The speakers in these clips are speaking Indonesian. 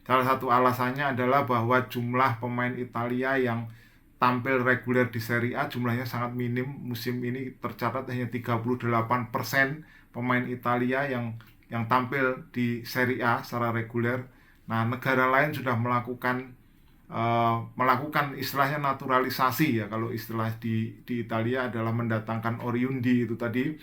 Salah satu alasannya adalah bahwa jumlah pemain Italia yang tampil reguler di Serie A jumlahnya sangat minim. Musim ini tercatat hanya 38% pemain Italia yang tampil di Serie A secara reguler. Nah, negara lain sudah melakukan istilahnya naturalisasi ya, kalau istilah di Italia adalah mendatangkan oriundi itu tadi.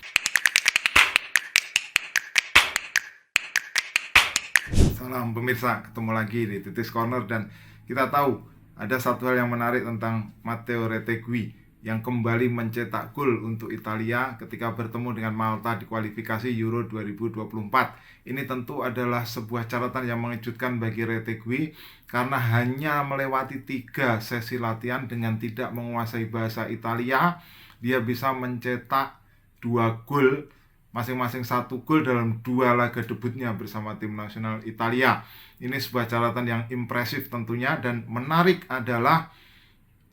Salam pemirsa, ketemu lagi di Titis Corner, dan kita tahu ada satu hal yang menarik tentang Matteo Retegui yang kembali mencetak gol untuk Italia ketika bertemu dengan Malta di kualifikasi Euro 2024. Ini tentu adalah sebuah catatan yang mengejutkan bagi Retegui karena hanya melewati 3 sesi latihan dengan tidak menguasai bahasa Italia, dia bisa mencetak 2 gol, masing-masing 1 gol dalam 2 laga debutnya bersama tim nasional Italia. Ini sebuah catatan yang impresif tentunya, dan menarik adalah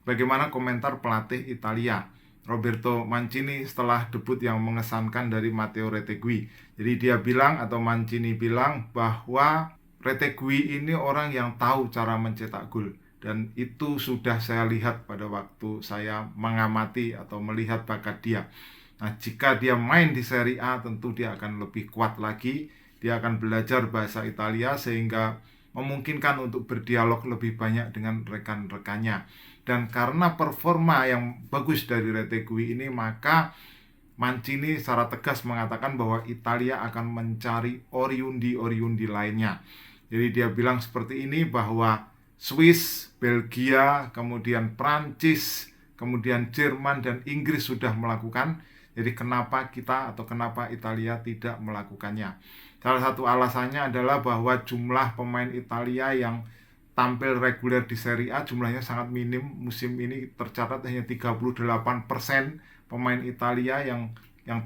bagaimana komentar pelatih Italia Roberto Mancini setelah debut yang mengesankan dari Matteo Retegui. Jadi dia bilang, atau Mancini bilang, bahwa Retegui ini orang yang tahu cara mencetak gol, dan itu sudah saya lihat pada waktu saya mengamati atau melihat bakat dia. Nah, jika dia main di Serie A, tentu dia akan lebih kuat lagi. Dia akan belajar bahasa Italia sehingga memungkinkan untuk berdialog lebih banyak dengan rekan-rekannya. Dan karena performa yang bagus dari Retegui ini, maka Mancini secara tegas mengatakan bahwa Italia akan mencari oriundi-oriundi lainnya. Jadi dia bilang seperti ini, bahwa Swiss, Belgia, kemudian Prancis, kemudian Jerman dan Inggris sudah melakukan. Jadi kenapa kita atau kenapa Italia tidak melakukannya? Salah satu alasannya adalah bahwa jumlah pemain Italia yang tampil reguler di Serie A jumlahnya sangat minim. Musim ini tercatat hanya 38% pemain Italia yang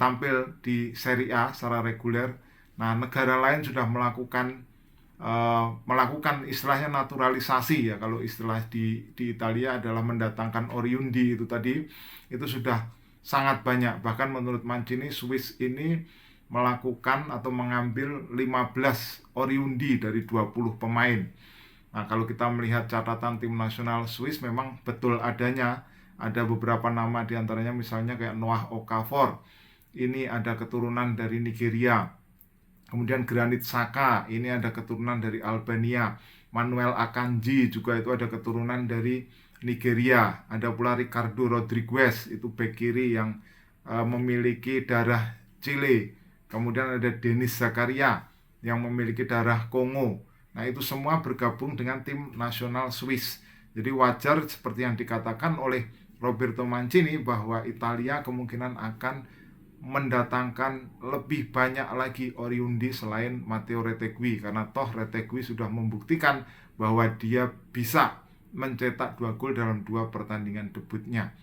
tampil di Serie A secara reguler. Nah, negara lain sudah melakukan istilahnya naturalisasi ya, kalau istilah di Italia adalah mendatangkan oriundi itu tadi. Itu sudah sangat banyak. Bahkan menurut Mancini, Swiss ini melakukan atau mengambil 15 oriundi dari 20 pemain. Nah, kalau kita melihat catatan tim nasional Swiss, memang betul adanya. Ada beberapa nama diantaranya misalnya kayak Noah Okafor. Ini ada keturunan dari Nigeria. Kemudian Granit Xhaka, ini ada keturunan dari Albania. Manuel Akanji juga itu ada keturunan dari Nigeria. Ada pula Ricardo Rodriguez, itu bek kiri yang memiliki darah Chile. Kemudian ada Denis Zakaria yang memiliki darah Kongo. Nah, itu semua bergabung dengan tim nasional Swiss. Jadi wajar seperti yang dikatakan oleh Roberto Mancini bahwa Italia kemungkinan akan mendatangkan lebih banyak lagi oriundi selain Matteo Retegui, karena toh Retegui sudah membuktikan bahwa dia bisa mencetak 2 gol dalam 2 pertandingan debutnya.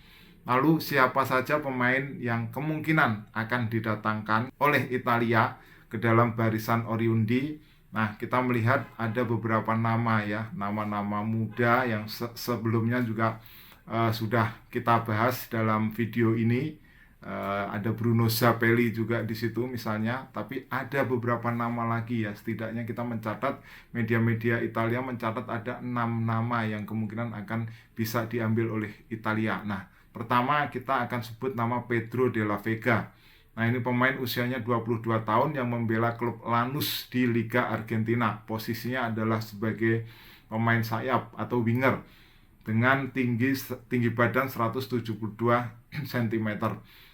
Lalu siapa saja pemain yang kemungkinan akan didatangkan oleh Italia ke dalam barisan oriundi? Nah, kita melihat ada beberapa nama ya, nama-nama muda yang sebelumnya juga sudah kita bahas dalam video ini. Ada Bruno Zapelli juga di situ misalnya, tapi ada beberapa nama lagi ya. Setidaknya kita mencatat, media-media Italia mencatat ada 6 nama yang kemungkinan akan bisa diambil oleh Italia. Nah, pertama kita akan sebut nama Pedro Della Vega. Nah, ini pemain usianya 22 tahun yang membela klub Lanús di Liga Argentina. Posisinya adalah sebagai pemain sayap atau winger dengan tinggi badan 172 cm.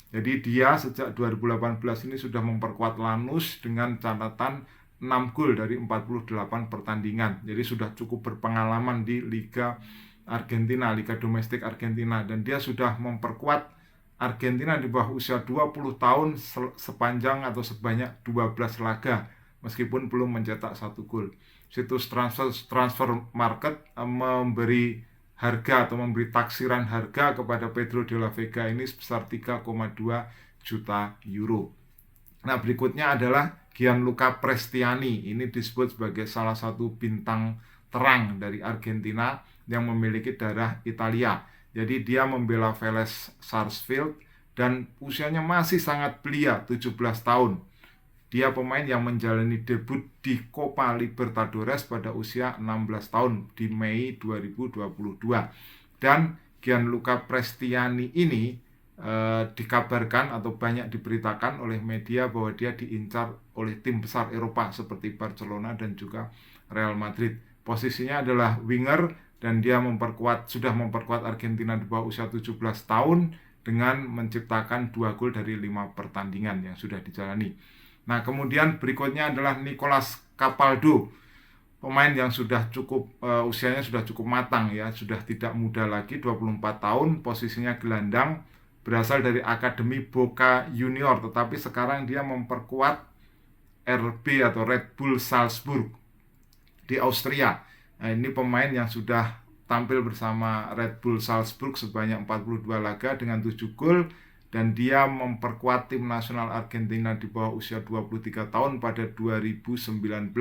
Jadi dia sejak 2018 ini sudah memperkuat Lanús dengan catatan 6 gol dari 48 pertandingan. Jadi sudah cukup berpengalaman di Liga Argentina, Liga Domestik Argentina. Dan dia sudah memperkuat Argentina di bawah usia 20 tahun sepanjang atau sebanyak 12 laga, meskipun belum mencetak 1 gol. Situs transfer market memberi harga atau memberi taksiran harga kepada Pedro Della Vega ini sebesar 3,2 juta euro. Nah, berikutnya adalah Gianluca Prestiani. Ini disebut sebagai salah satu bintang terang dari Argentina yang memiliki darah Italia. Jadi dia membela Vélez Sarsfield dan usianya masih sangat belia, 17 tahun. Dia pemain yang menjalani debut di Copa Libertadores pada usia 16 tahun di Mei 2022. Dan Gianluca Prestiani ini dikabarkan atau banyak diberitakan oleh media bahwa dia diincar oleh tim besar Eropa seperti Barcelona dan juga Real Madrid. Posisinya adalah winger dan dia sudah memperkuat Argentina di bawah usia 17 tahun dengan menciptakan 2 gol dari 5 pertandingan yang sudah dijalani. Nah, kemudian berikutnya adalah Nicolas Capaldo, pemain yang sudah cukup usianya sudah cukup matang ya, sudah tidak muda lagi, 24 tahun, posisinya gelandang, berasal dari Akademi Boca Junior, tetapi sekarang dia memperkuat RB atau Red Bull Salzburg di Austria. Nah, ini pemain yang sudah tampil bersama Red Bull Salzburg sebanyak 42 laga dengan 7 gol, dan dia memperkuat tim nasional Argentina di bawah usia 23 tahun pada 2019.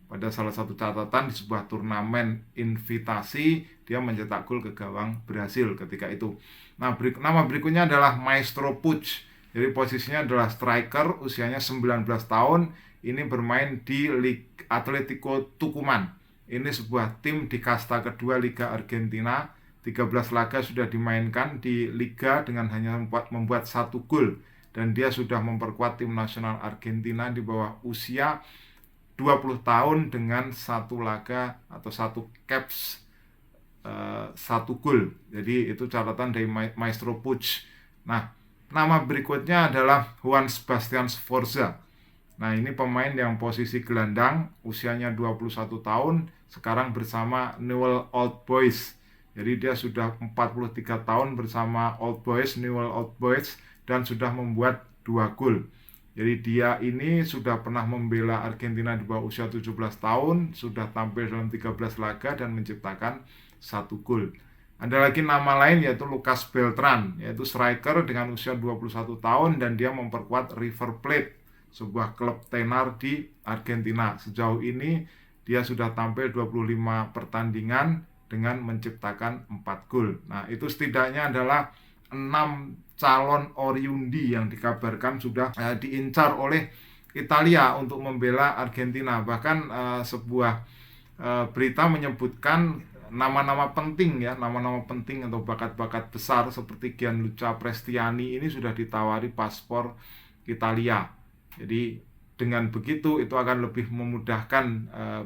Pada salah satu catatan di sebuah turnamen invitasi, dia mencetak gol ke gawang Brasil ketika itu. Nah, nama berikutnya adalah Maestro Puig. Jadi posisinya adalah striker, usianya 19 tahun. Ini bermain di Atletico Tucumán. Ini sebuah tim di kasta kedua Liga Argentina. 13 laga sudah dimainkan di Liga dengan hanya membuat 1 gol. Dan dia sudah memperkuat tim nasional Argentina di bawah usia 20 tahun dengan 1 laga atau 1 caps, 1 gol. Jadi itu catatan dari Maestro Puig. Nah, nama berikutnya adalah Juan Sebastian Sforza. Nah, ini pemain yang posisi gelandang, usianya 21 tahun, sekarang bersama Newell's Old Boys. Jadi dia sudah 43 tahun bersama Newell's Old Boys, dan sudah membuat 2 gol. Jadi dia ini sudah pernah membela Argentina di bawah usia 17 tahun, sudah tampil dalam 13 laga dan menciptakan 1 gol. Ada lagi nama lain yaitu Lucas Beltran, yaitu striker dengan usia 21 tahun dan dia memperkuat River Plate, sebuah klub tenar di Argentina. Sejauh ini dia sudah tampil 25 pertandingan dengan menciptakan 4 gol. Nah, itu setidaknya adalah 6 calon oriundi yang dikabarkan sudah diincar oleh Italia untuk membela Argentina. Bahkan sebuah berita menyebutkan nama-nama penting ya, nama-nama penting atau bakat-bakat besar seperti Gianluca Prestiani ini sudah ditawari paspor Italia. Jadi dengan begitu itu akan lebih memudahkan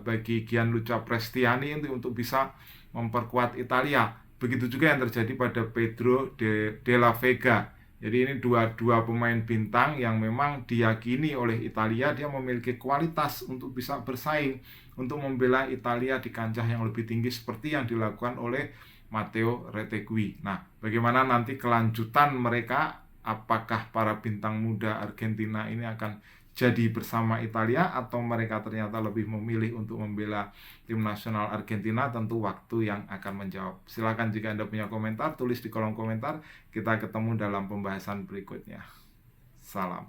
bagi Gianluca Prestiani untuk bisa memperkuat Italia. Begitu juga yang terjadi pada Pedro de la Vega. Jadi ini dua pemain bintang yang memang diyakini oleh Italia dia memiliki kualitas untuk bisa bersaing untuk membela Italia di kancah yang lebih tinggi seperti yang dilakukan oleh Matteo Retegui. Nah, bagaimana nanti kelanjutan mereka? Apakah para bintang muda Argentina ini akan jadi bersama Italia atau mereka ternyata lebih memilih untuk membela tim nasional Argentina? Tentu waktu yang akan menjawab. Silakan jika Anda punya komentar, tulis di kolom komentar. Kita ketemu dalam pembahasan berikutnya. Salam.